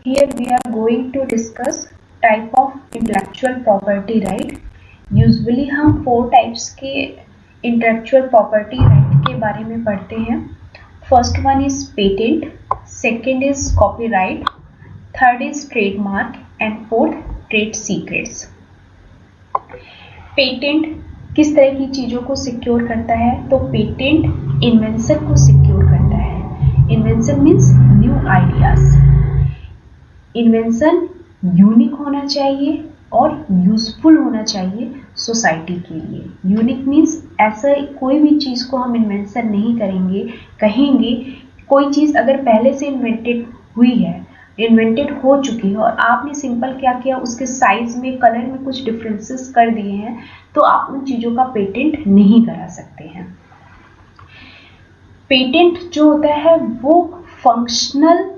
Here we are going to discuss type of intellectual property right. Usually हम 4 types के intellectual property right के बारे में पढ़ते हैं. First one is patent, second is copyright, third is trademark and fourth trade secrets. Patent किस तरह की चीज़ों को सिक्योर करता है? तो पेटेंट इन्वेंशन को सिक्योर करता है. Invention means new ideas. Invention unique होना चाहिए और यूजफुल होना चाहिए सोसाइटी के लिए. यूनिक मीन्स ऐसा कोई भी चीज़ को हम इन्वेंशन नहीं कहेंगे कोई चीज़ अगर पहले से इन्वेंटेड हो चुकी है और आपने सिंपल क्या किया, उसके साइज में, कलर में कुछ डिफरेंसेस कर दिए हैं, तो आप उन चीज़ों का पेटेंट नहीं करा सकते हैं. पेटेंट जो होता है वो फंक्शनल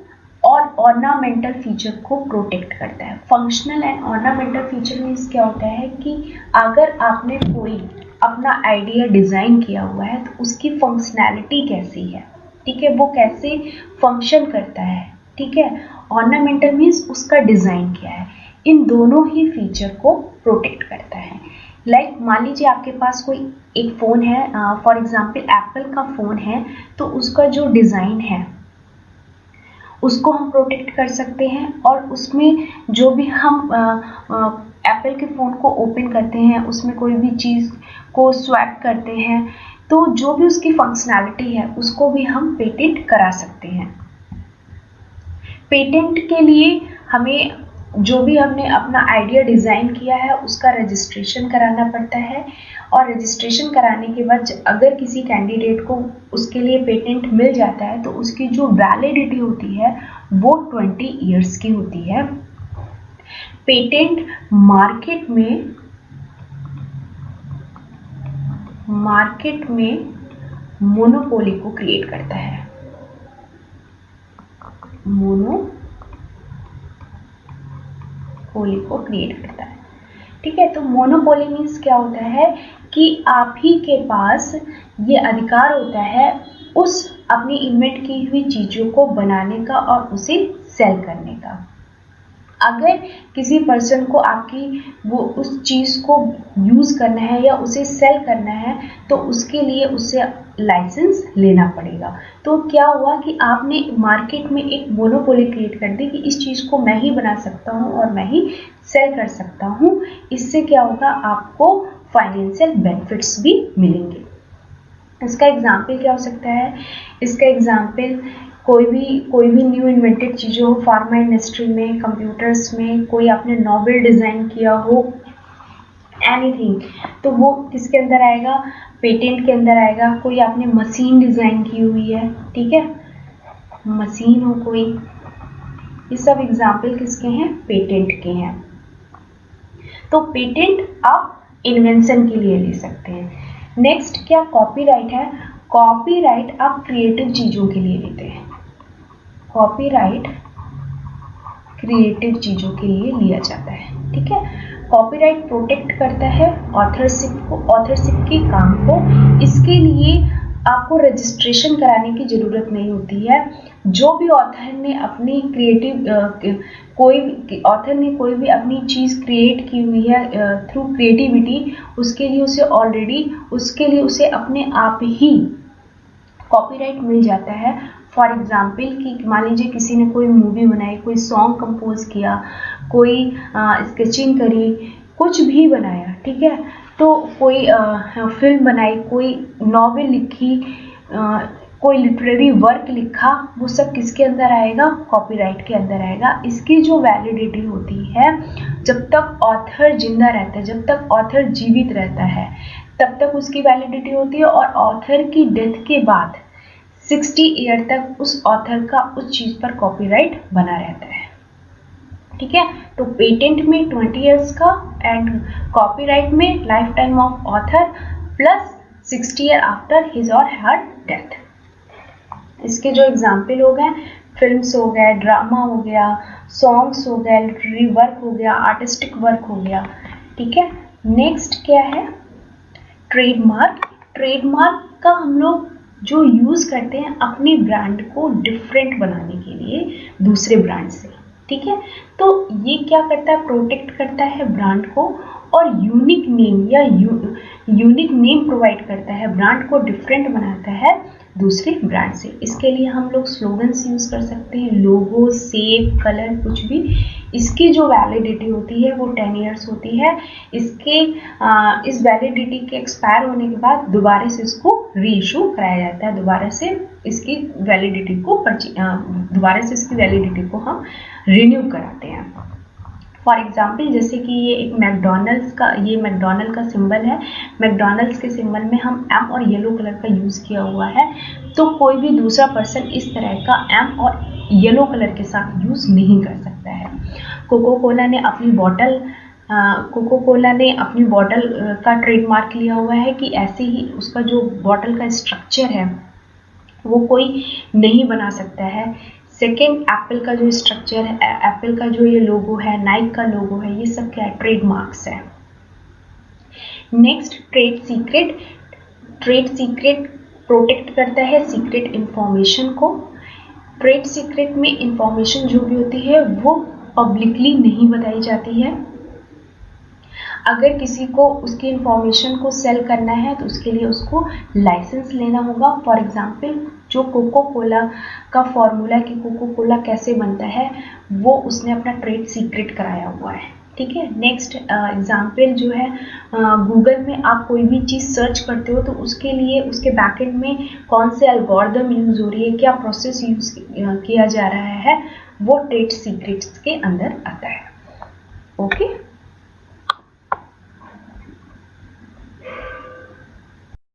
और ऑर्नामेंटल फीचर को प्रोटेक्ट करता है. Functional and ornamental feature means क्या होता है कि अगर आपने कोई अपना आइडिया डिज़ाइन किया हुआ है तो उसकी फंक्शनैलिटी कैसी है, ठीक है, वो कैसे फंक्शन करता है, ठीक है. ऑर्नामेंटल मीन्स उसका डिज़ाइन क्या है. इन दोनों ही फीचर को प्रोटेक्ट करता है. लाइक मान लीजिए आपके पास कोई एक फ़ोन है, फॉर एग्जांपल एप्पल का फ़ोन है, तो उसका जो डिज़ाइन है उसको हम प्रोटेक्ट कर सकते हैं. और उसमें जो भी हम एप्पल के फ़ोन को ओपन करते हैं, उसमें कोई भी चीज़ को स्वैप करते हैं, तो जो भी उसकी फंक्शनैलिटी है उसको भी हम पेटेंट करा सकते हैं. पेटेंट के लिए हमें जो भी हमने अपना आइडिया डिज़ाइन किया है उसका रजिस्ट्रेशन कराना पड़ता है. और रजिस्ट्रेशन कराने के बाद अगर किसी कैंडिडेट को उसके लिए पेटेंट मिल जाता है तो उसकी जो वैलिडिटी होती है वो 20 ईयर्स की होती है. पेटेंट मार्केट में मोनोपोली को क्रिएट करता है. मोनोपोली को क्रिएट करता है, ठीक है. तो मोनोपोली मीन्स क्या होता है कि आप ही के पास ये अधिकार होता है उस अपनी इन्वेंट की हुई चीज़ों को बनाने का और उसे सेल करने का. अगर किसी पर्सन को आपकी वो उस चीज़ को यूज़ करना है या उसे सेल करना है तो उसके लिए उससे लाइसेंस लेना पड़ेगा. तो क्या हुआ कि आपने मार्केट में एक मोनोपोली क्रिएट कर दी कि इस चीज़ को मैं ही बना सकता हूँ और मैं ही सेल कर सकता हूँ. इससे क्या होगा, आपको फाइनेंशियल बेनिफिट्स भी मिलेंगे. इसका एग्जाम्पल क्या हो सकता है? इसका एग्जाम्पल कोई भी न्यू इन्वेंटेड चीज़ें हो, फार्मा इंडस्ट्री में, कंप्यूटर्स में, कोई आपने नॉवेल डिज़ाइन किया हो, एनीथिंग, तो वो किसके अंदर आएगा? पेटेंट के अंदर आएगा. कोई आपने मशीन डिज़ाइन की हुई है, ठीक है, मशीन हो कोई, ये सब एग्जाम्पल किसके हैं? पेटेंट के हैं. तो पेटेंट आप इन्वेंशन के लिए ले सकते हैं. नेक्स्ट क्या कॉपीराइट है? कॉपीराइट आप क्रिएटिव चीज़ों के लिए लेते हैं. कॉपीराइट क्रिएटिव चीज़ों के लिए लिया जाता है, ठीक है. कॉपीराइट प्रोटेक्ट करता है ऑथरशिप के काम को. इसके लिए आपको रजिस्ट्रेशन कराने की ज़रूरत नहीं होती है. जो भी ऑथर ने अपनी कोई भी अपनी चीज़ क्रिएट की हुई है थ्रू क्रिएटिविटी, उसके लिए उसे अपने आप ही कॉपीराइट मिल जाता है. फॉर एग्जाम्पल कि मान लीजिए किसी ने कोई मूवी बनाई, कोई सॉन्ग कंपोज किया, कोई स्केचिंग करी, कुछ भी बनाया, ठीक है, तो कोई फिल्म बनाई, कोई नॉवेल लिखी, कोई लिटरेरी वर्क लिखा, वो सब किसके अंदर आएगा? कॉपीराइट के अंदर आएगा. इसकी जो वैलिडिटी होती है, जब तक ऑथर जिंदा रहता है, जब तक ऑथर जीवित रहता है, तब तक उसकी वैलिडिटी होती है. और ऑथर की डेथ के बाद 60 ईयर तक उस ऑथर का उस चीज़ पर कॉपीराइट बना रहता है, ठीक है. तो पेटेंट में 20 ईयर्स का एंड कॉपीराइट में life time of author plus 60 year after his और हर डेथ. इसके जो एग्जाम्पल हो गए, फिल्म्स हो गए, ड्रामा हो गया, सॉन्ग्स हो गए, लिटरेरी वर्क हो गया, आर्टिस्टिक वर्क हो गया, ठीक है. नेक्स्ट क्या है? ट्रेडमार्क. ट्रेडमार्क का हम लोग जो यूज़ करते हैं अपने ब्रांड को डिफरेंट बनाने के लिए दूसरे ब्रांड से, ठीक है। तो ये क्या करता है, प्रोटेक्ट करता है ब्रांड को और यूनिक नेम या यूनिक नेम प्रोवाइड करता है, ब्रांड को डिफरेंट बनाता है दूसरे ब्रांड से। इसके लिए हम लोग स्लोगन्स यूज कर सकते हैं, लोगो, शेप, कलर, कुछ भी। इसकी जो वैलिडिटी होती है वो 10 ईयर्स होती है। इस वैलिडिटी के एक्सपायर होने के बाद दोबारा से इसको री इशू कराया जाता है, दोबारा से इसकी वैलिडिटी को हम रिन्यू कराते हैं। फॉर एग्जाम्पल, जैसे कि ये एक मैकडोनल्ड का सिंबल है। मैकडोनल्ड्स के सिंबल में हम एम और येलो कलर का यूज किया हुआ है, तो कोई भी दूसरा पर्सन इस तरह का एम और येलो कलर के साथ यूज नहीं कर सकता है। कोको कोला ने अपनी बॉटल का ट्रेडमार्क लिया हुआ है कि ऐसे ही उसका जो बॉटल का स्ट्रक्चर है वो कोई नहीं बना सकता है। सेकेंड, एप्पल का जो स्ट्रक्चर है, एप्पल का जो ये लोगो है, नाइक का लोगो है, ये सब क्या है, ट्रेडमार्क्स है। Next, trade secret. Trade secret protect करता है सीक्रेट इंफॉर्मेशन को। ट्रेड सीक्रेट में इंफॉर्मेशन जो भी होती है वो पब्लिकली नहीं बताई जाती है। अगर किसी को उसकी इंफॉर्मेशन को सेल करना है तो उसके लिए उसको लाइसेंस लेना होगा। फॉर एग्जाम्पल, जो कोको कोला का फॉर्मूला कि कोको कोला कैसे बनता है वो उसने अपना ट्रेड सीक्रेट कराया हुआ है, ठीक है। नेक्स्ट एग्जाम्पल जो है, गूगल में आप कोई भी चीज़ सर्च करते हो तो उसके लिए उसके बैकएंड में कौन से एल्गोरिदम यूज हो रही है, क्या प्रोसेस यूज किया जा रहा है, वो ट्रेड सीक्रेट्स के अंदर आता है। ओके।